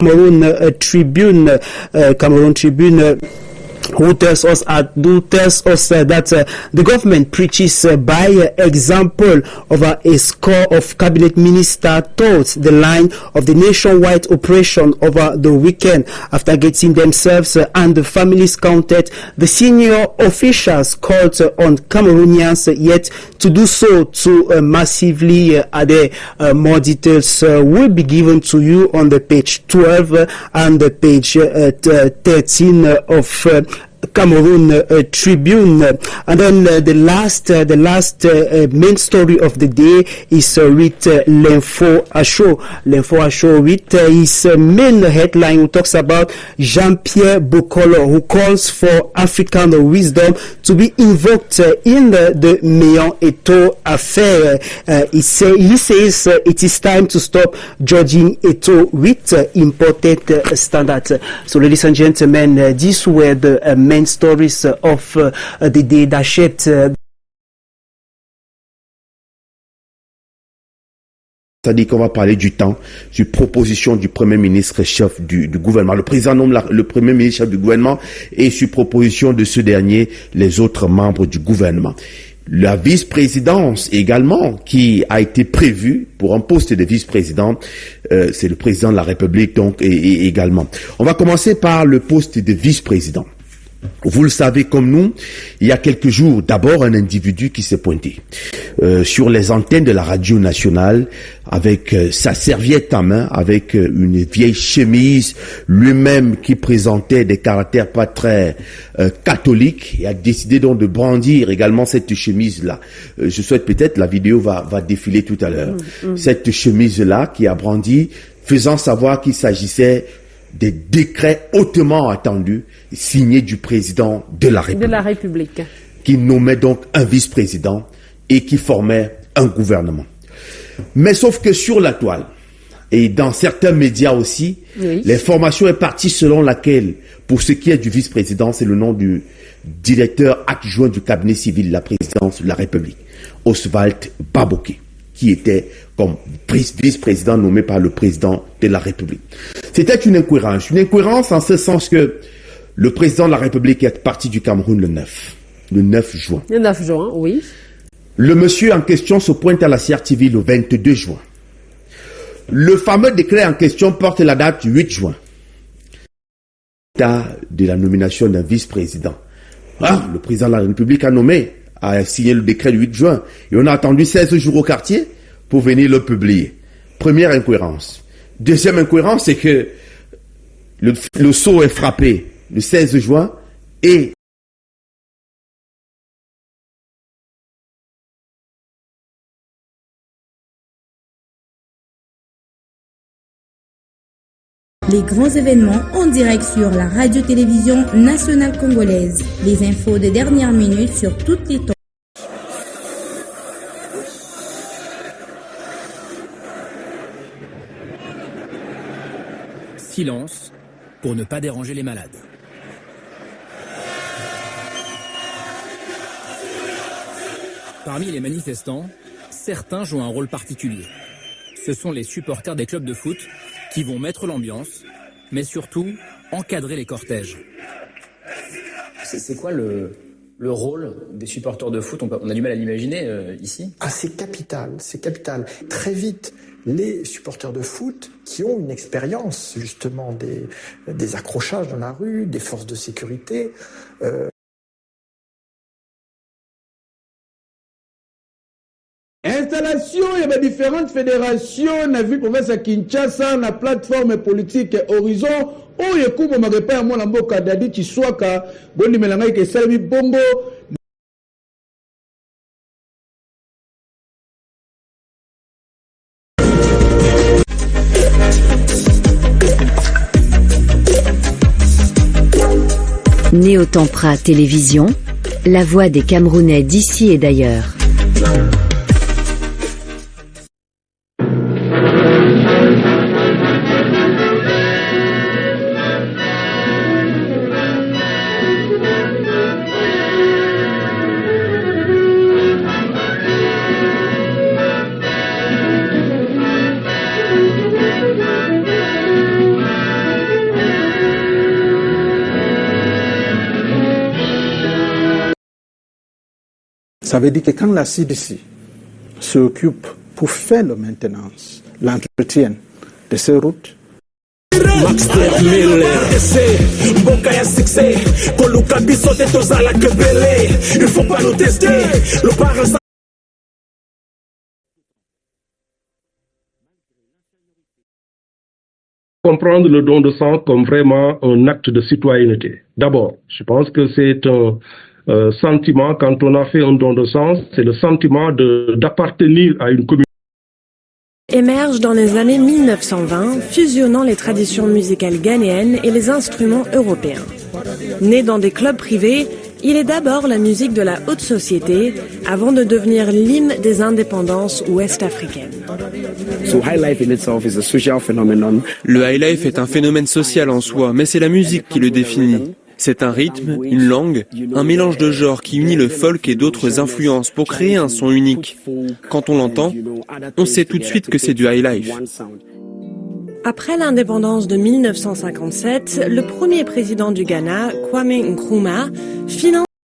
Cameroon Tribune. Who tells us that the government preaches by example over a score of cabinet ministers towards the line of the nationwide operation over the weekend. After getting themselves and the families counted, the senior officials called on Cameroonians yet to do so to massively add. More details will be given to you on the page 12 and the page 13 of Cameroon Tribune. And then the last main story of the day is with L'Info à Chaud. L'Info à Chaud with his main headline, who talks about Jean-Pierre Bokolo, who calls for African wisdom to be invoked in the Meillon Eto'o affair. He says it is time to stop judging Eto'o with imported standards. So, ladies and gentlemen, these were the main stories of the day that shaped C'est-à-dire qu'on va parler du temps, sur proposition du Premier ministre chef du gouvernement. Le président nomme le Premier ministre chef du gouvernement et sur proposition de ce dernier, les autres membres du gouvernement. La vice-présidence également, qui a été prévue pour un poste de vice-président, c'est le président de la République donc et également. On va commencer par le poste de vice-président. Vous le savez comme nous, il y a quelques jours, d'abord un individu qui s'est pointé sur les antennes de la radio nationale avec sa serviette en main, avec une vieille chemise, lui-même qui présentait des caractères pas très catholiques, et a décidé donc de brandir également cette chemise-là. Je souhaite peut-être, la vidéo va défiler tout à l'heure, cette chemise-là qui a brandi, faisant savoir qu'il s'agissait des décrets hautement attendus signés du président de la République. Qui nommait donc un vice-président et qui formait un gouvernement. Mais sauf que sur la toile, et dans certains médias aussi, oui, l'information est partie selon laquelle, pour ce qui est du vice-président, c'est le nom du directeur adjoint du cabinet civil de la présidence de la République, Oswald Baboké, qui était comme vice-président nommé par le président de la République. C'était une incohérence en ce sens que le président de la République est parti du Cameroun le 9 juin. Le 9 juin, oui. Le monsieur en question se pointe à la CRTV le 22 juin. Le fameux décret en question porte la date du 8 juin. De la nomination d'un vice-président. Le président de la République a signé le décret du 8 juin. Et on a attendu 16 jours au quartier pour venir le publier. Première incohérence. Deuxième incohérence, c'est que le sceau est frappé le 16 juin et les grands événements en direct sur la radio-télévision nationale congolaise. Les infos de dernière minute sur toutes les temps. Silence pour ne pas déranger les malades. Parmi les manifestants, certains jouent un rôle particulier. Ce sont les supporters des clubs de foot qui vont mettre l'ambiance, mais surtout encadrer les cortèges. C'est quoi le rôle des supporters de foot? On a du mal à l'imaginer ici. C'est capital, c'est capital. Très vite, les supporters de foot qui ont une expérience justement des accrochages dans la rue, des forces de sécurité. Installation, il y a différentes fédérations, na ville province à Kinshasa, na plateforme politique Horizon, où il y a coup de repère moi l'amboka dadi Chiswaka, bondi melanga ke salami bongo. Néo-Tempra Télévision, la voix des Camerounais d'ici et d'ailleurs. Ça veut dire que quand la CDC s'occupe pour faire la maintenance, l'entretien de ces routes, il faut pas nous tester. Comprendre le don de sang comme vraiment un acte de citoyenneté. D'abord, je pense que c'est un sentiment, quand on a fait un don de sang, c'est le sentiment d'appartenir à une communauté. Émerge dans les années 1920, fusionnant les traditions musicales ghanéennes et les instruments européens. Né dans des clubs privés, il est d'abord la musique de la haute société, avant de devenir l'hymne des indépendances ouest-africaines. Le highlife est un phénomène social en soi, mais c'est la musique qui le définit. C'est un rythme, une langue, un mélange de genres qui unit le folk et d'autres influences pour créer un son unique. Quand on l'entend, on sait tout de suite que c'est du highlife. Après l'indépendance de 1957, le premier président du Ghana, Kwame Nkrumah, finance